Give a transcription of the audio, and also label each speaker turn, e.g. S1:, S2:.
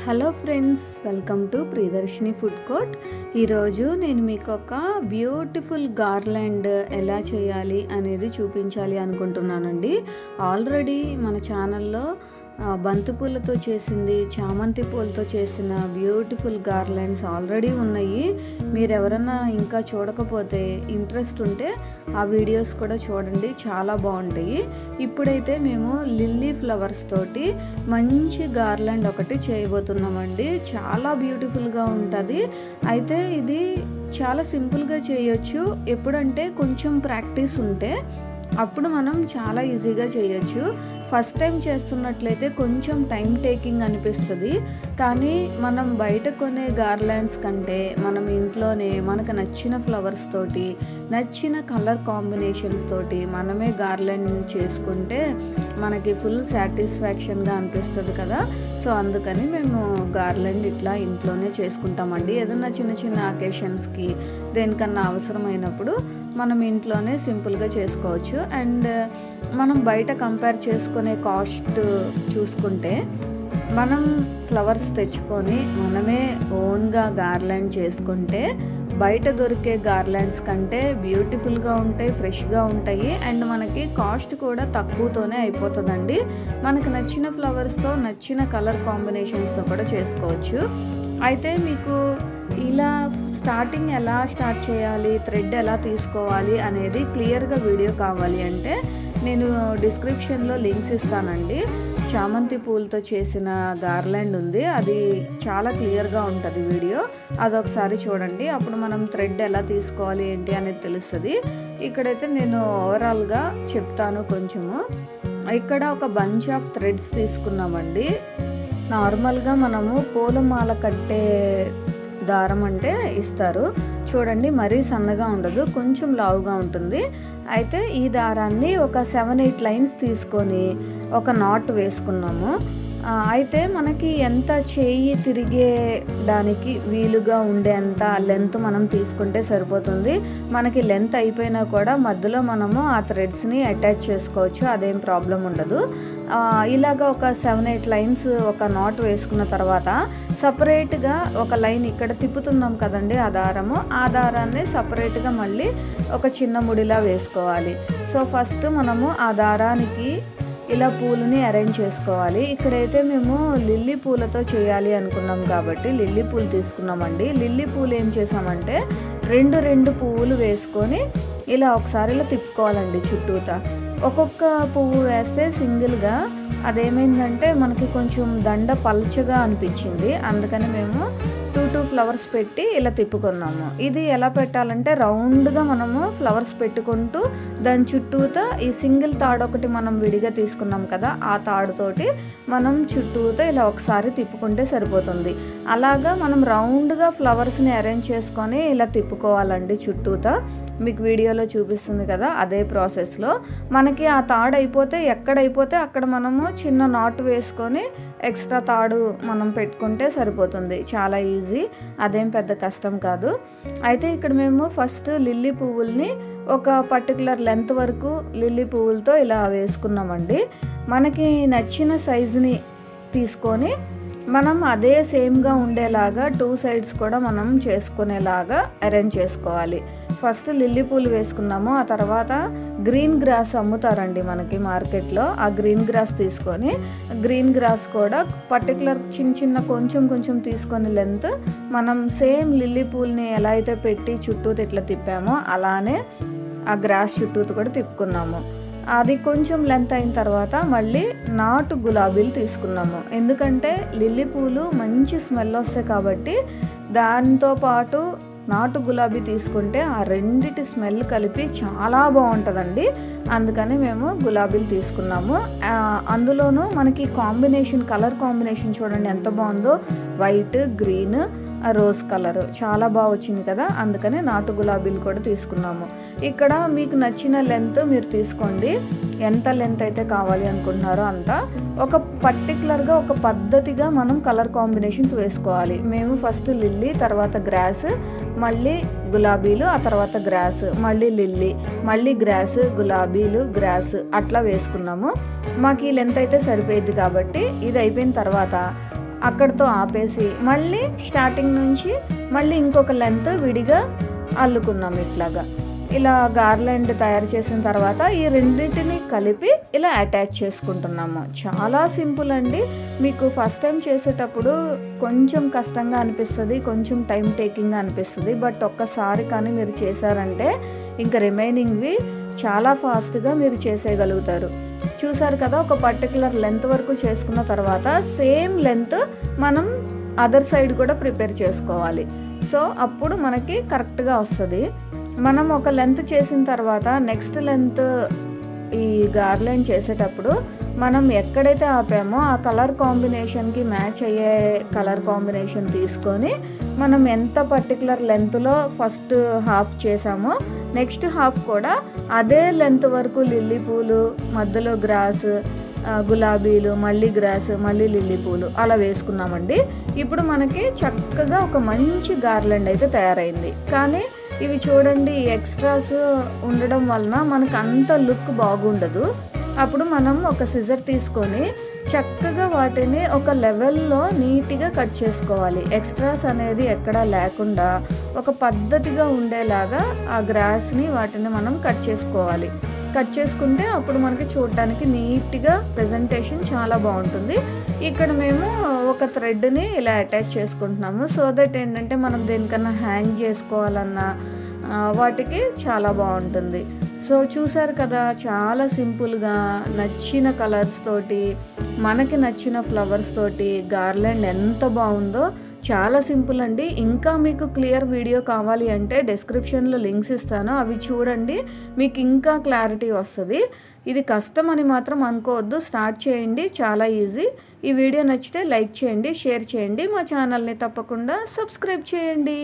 S1: Hello friends, welcome to Priyadarshini food court. ఈరోజు నేను మీకు ఒక బ్యూటిఫుల్ గార్లాండ్ ఎలా చేయాలి అనేది చూపించాలి అనుకుంటున్నానండి. ఆల్రెడీ మన ఛానల్లో బంతిపూలతో చేసింది, చామంతి పూలతో చేసిన బ్యూటిఫుల్ గార్లాండ్స్ ఆల్రెడీ ఉన్నాయి. మీరు ఎవరైనా ఇంకా చూడకపోతే ఇంట్రెస్ట్ ఉంటే ఆ వీడియోస్ కూడా చూడండి, చాలా బాగుంటాయి. ఇప్పుడైతే మేము లిల్లీ ఫ్లవర్స్ తోటి మంచి గార్లాండ్ ఒకటి చేయబోతున్నామండి. చాలా బ్యూటిఫుల్గా ఉంటుంది. అయితే ఇది చాలా సింపుల్గా చేయొచ్చు. ఎప్పుడంటే కొంచెం ప్రాక్టీస్ ఉంటే అప్పుడు మనం చాలా ఈజీగా చేయొచ్చు. ఫస్ట్ టైం చేస్తున్నట్లయితే కొంచెం టైం టేకింగ్ అనిపిస్తుంది. కానీ మనం బయట కొనే గార్లాండ్స్ కంటే మనం ఇంట్లోనే మనకు నచ్చిన ఫ్లవర్స్ తోటి, నచ్చిన కలర్ కాంబినేషన్స్ తోటి మనమే గార్లాండ్ చేసుకుంటే మనకి ఫుల్ సాటిస్ఫాక్షన్గా అనిపిస్తుంది కదా. సో అందుకని మేము గార్లాండ్ ఇట్లా ఇంట్లోనే చేసుకుంటామండి. ఏదైనా చిన్న చిన్న అకేషన్స్కి దేనికన్నా అవసరమైనప్పుడు మనం ఇంట్లోనే సింపుల్గా చేసుకోవచ్చు. అండ్ మనం బయట కంపేర్ చేసుకునే కాస్ట్ చూసుకుంటే మనం ఫ్లవర్స్ తెచ్చుకొని మనమే ఓన్గా గార్లాండ్ చేసుకుంటే బయట దొరికే గార్లాండ్స్ కంటే బ్యూటిఫుల్గా ఉంటాయి, ఫ్రెష్గా ఉంటాయి. అండ్ మనకి కాస్ట్ కూడా తక్కువతోనే అయిపోతుందండి. మనకు నచ్చిన ఫ్లవర్స్తో నచ్చిన కలర్ కాంబినేషన్స్తో కూడా చేసుకోవచ్చు. అయితే మీకు ఇలా స్టార్టింగ్ ఎలా స్టార్ట్ చేయాలి, థ్రెడ్ ఎలా తీసుకోవాలి అనేది క్లియర్గా వీడియో కావాలి అంటే నేను డిస్క్రిప్షన్లో లింక్స్ ఇస్తానండి. చామంతి పూలతో చేసిన గార్లాండ్ ఉంది, అది చాలా క్లియర్గా ఉంటుంది వీడియో. అదొకసారి చూడండి, అప్పుడు మనం థ్రెడ్ ఎలా తీసుకోవాలి ఏంటి అనేది తెలుస్తుంది. ఇక్కడైతే నేను ఓవరాల్గా చెప్తాను కొంచెము. ఇక్కడ ఒక బంచ్ ఆఫ్ థ్రెడ్స్ తీసుకున్నామండి. నార్మల్గా మనము పూలమాల కట్టే దారం అంటే ఇస్తారు చూడండి, మరీ సన్నగా ఉండదు, కొంచెం లావుగా ఉంటుంది. అయితే ఈ దారాన్ని ఒక 7-8 లైన్స్ తీసుకొని ఒక నాట్ వేసుకున్నాము. అయితే మనకి ఎంత చేయి తిరిగేడానికి వీలుగా ఉండేంత లెంత్ మనం తీసుకుంటే సరిపోతుంది. మనకి లెంత్ అయిపోయినా కూడా మధ్యలో మనము ఆ థ్రెడ్స్ని అటాచ్ చేసుకోవచ్చు, అదేం ప్రాబ్లం ఉండదు. ఇలాగ ఒక 7-8 లైన్స్ ఒక నాట్ వేసుకున్న తర్వాత సపరేట్గా ఒక లైన్ ఇక్కడ తిప్పుతున్నాం కదండి ఆ దారము, ఆ దారాన్ని సపరేట్గా మళ్ళీ ఒక చిన్న ముడిలా వేసుకోవాలి. సో ఫస్ట్ మనము ఆ దారానికి ఇలా పూలని అరేంజ్ చేసుకోవాలి. ఇక్కడైతే మేము లిల్లీ పూలతో చేయాలి అనుకున్నాం కాబట్టి లిల్లీ పూలు తీసుకున్నామండి. లిల్లీ పూలు ఏం చేసామంటే రెండు పువ్వులు వేసుకొని ఇలా ఒకసారి ఇలా తిప్పుకోవాలండి చుట్టూతా. ఒక్కొక్క పువ్వు వేస్తే సింగిల్గా అదేమైందంటే మనకి కొంచెం దండ పల్చగా అనిపించింది. అందుకని మేము 2 ఫ్లవర్స్ పెట్టి ఇలా తిప్పుకున్నాము. ఇది ఎలా పెట్టాలంటే రౌండ్గా మనము ఫ్లవర్స్ పెట్టుకుంటూ దాని చుట్టూతా ఈ సింగిల్ తాడు ఒకటి మనం విడిగా తీసుకున్నాం కదా, ఆ తాడుతోటి మనం చుట్టూతా ఇలా ఒకసారి తిప్పుకుంటే సరిపోతుంది. అలాగా మనం రౌండ్గా ఫ్లవర్స్ని అరేంజ్ చేసుకొని ఇలా తిప్పుకోవాలండి చుట్టూతా. మీకు వీడియోలో చూపిస్తుంది కదా, అదే ప్రాసెస్లో మనకి ఆ తాడు అయిపోతే ఎక్కడైపోతే అక్కడ మనము చిన్న నాట్ వేసుకొని ఎక్స్ట్రా తాడు మనం పెట్టుకుంటే సరిపోతుంది. చాలా ఈజీ, అదేం పెద్ద కష్టం కాదు. అయితే ఇక్కడ మేము ఫస్ట్ లిల్లీ పువ్వుల్ని ఒక పర్టికులర్ లెంత్ వరకు లిల్లీ పువ్వులతో ఇలా వేసుకున్నామండి. మనకి నచ్చిన సైజుని తీసుకొని మనం అదే సేమ్గా ఉండేలాగా 2 సైడ్స్ కూడా మనం చేసుకునేలాగా అరేంజ్ చేసుకోవాలి. ఫస్ట్ లిల్లీ పూలు వేసుకున్నాము, ఆ తర్వాత గ్రీన్ గ్రాస్ అమ్ముతారండి మనకి మార్కెట్లో. ఆ గ్రీన్ గ్రాస్ తీసుకొని గ్రీన్ గ్రాస్ కూడా పర్టికులర్ చిన్న కొంచెం తీసుకొని లెంత్ మనం సేమ్ లిల్లీ పూల్ని ఎలా అయితే పెట్టి చుట్టూ ఇట్లా తిప్పామో అలానే ఆ గ్రాస్ చుట్టూ కూడా తిప్పుకున్నాము. అది కొంచెం లెంత్ అయిన తర్వాత మళ్ళీ నాటు గులాబీలు తీసుకున్నాము. ఎందుకంటే లిల్లీ పూలు మంచి స్మెల్ వస్తాయి కాబట్టి దాంతోపాటు నాటు గులాబీ తీసుకుంటే ఆ రెండిటి స్మెల్ కలిపి చాలా బాగుంటుందండి. అందుకని మేము గులాబీలు తీసుకున్నాము. అందులోనూ మనకి కాంబినేషన్, కలర్ కాంబినేషన్ చూడండి ఎంత బాగుందో, వైట్, గ్రీన్, రోజ్ కలర్ చాలా బాగా వచ్చింది కదా. అందుకని నాటు గులాబీలు కూడా తీసుకున్నాము. ఇక్కడ మీకు నచ్చిన లెంత్ మీరు తీసుకోండి, ఎంత లెంత్ అయితే కావాలి అనుకుంటున్నారో అంత. ఒక పర్టికులర్గా ఒక పద్ధతిగా మనం కలర్ కాంబినేషన్స్ వేసుకోవాలి. మేము ఫస్ట్ లిల్లీ, తర్వాత గ్రాస్, మళ్ళీ గులాబీలు, ఆ తర్వాత గ్రాస్, మళ్ళీ లిల్లీ, మళ్ళీ గ్రాస్, గులాబీలు, గ్రాస్ అట్లా వేసుకున్నాము. మాకు ఈ లెంత్ అయితే సరిపోయింది కాబట్టి ఇది అయిపోయిన తర్వాత అక్కడితో ఆపేసి మళ్ళీ స్టార్టింగ్ నుంచి మళ్ళీ ఇంకొక లెంత్ విడిగా అల్లుకున్నాం. ఇలా గార్లాండ్ తయారు చేసిన తర్వాత ఈ రెండింటిని కలిపి ఇలా అటాచ్ చేసుకుంటున్నాము. చాలా సింపుల్ అండి. మీకు ఫస్ట్ టైం చేసేటప్పుడు కొంచెం కష్టంగా అనిపిస్తుంది, కొంచెం టైం టేకింగ్గా అనిపిస్తుంది. బట్ ఒక్కసారి కానీ మీరు చేశారంటే ఇంకా రిమైనింగ్వి చాలా ఫాస్ట్గా మీరు చేసేయగలుగుతారు. చూసారు కదా, ఒక పర్టికులర్ లెంత్ వరకు చేసుకున్న తర్వాత సేమ్ లెంత్ మనం అదర్ సైడ్ కూడా ప్రిపేర్ చేసుకోవాలి. సో అప్పుడు మనకి కరెక్ట్గా వస్తుంది. మనం ఒక లెంత్ చేసిన తర్వాత నెక్స్ట్ లెంత్ ఈ గార్లాండ్ చేసేటప్పుడు మనం ఎక్కడైతే ఆపామో ఆ కలర్ కాంబినేషన్కి మ్యాచ్ అయ్యే కలర్ కాంబినేషన్ తీసుకొని మనం ఎంత పర్టికులర్ లెంత్లో ఫస్ట్ హాఫ్ చేసామో నెక్స్ట్ హాఫ్ కూడా అదే లెంత్ వరకు లిల్లీ పూలు, మధ్యలో గ్రాస్, గులాబీలు, మళ్ళీ గ్రాస్, మళ్ళీ లిల్లీ పూలు అలా వేసుకున్నామండి. ఇప్పుడు మనకి చక్కగా ఒక మంచి గార్లాండ్ అయితే తయారైంది. కానీ ఇవి చూడండి, ఎక్స్ట్రాస్ ఉండడం వలన మనకు అంత లుక్ బాగుండదు. అప్పుడు మనం ఒక సిజర్ తీసుకొని చక్కగా వాటిని ఒక లెవెల్లో నీట్గా కట్ చేసుకోవాలి. ఎక్స్ట్రాస్ అనేది ఎక్కడా లేకుండా ఒక పద్ధతిగా ఉండేలాగా ఆ గ్రాస్ని వాటిని మనం కట్ చేసుకోవాలి. కట్ చేసుకుంటే అప్పుడు మనకి చూడడానికి నీట్గా ప్రెజెంటేషన్ చాలా బాగుంటుంది. ఇక్కడ మేము ఒక థ్రెడ్ని ఇలా అటాచ్ చేసుకుంటున్నాము. సో దట్ ఏంటంటే మనం దేనికన్నా హ్యాంగ్ చేసుకోవాలన్నా వాటికి చాలా బాగుంటుంది. సో చూసారు కదా, చాలా సింపుల్గా నచ్చిన కలర్స్ తోటి మనకి నచ్చిన ఫ్లవర్స్ తోటి గార్లాండ్ ఎంత బాగుందో. చాలా సింపుల్ అండి. ఇంకా మీకు క్లియర్ వీడియో కావాలి అంటే డిస్క్రిప్షన్లో లింక్స్ ఇస్తాను, అవి చూడండి, మీకు ఇంకా క్లారిటీ వస్తుంది. ఇది కష్టం అని మాత్రం అనుకోవద్దు, స్టార్ట్ చేయండి, చాలా ఈజీ. ఈ వీడియో నచ్చితే లైక్ చేయండి, షేర్ చేయండి, మా ఛానల్ని తప్పకుండా సబ్స్క్రైబ్ చేయండి.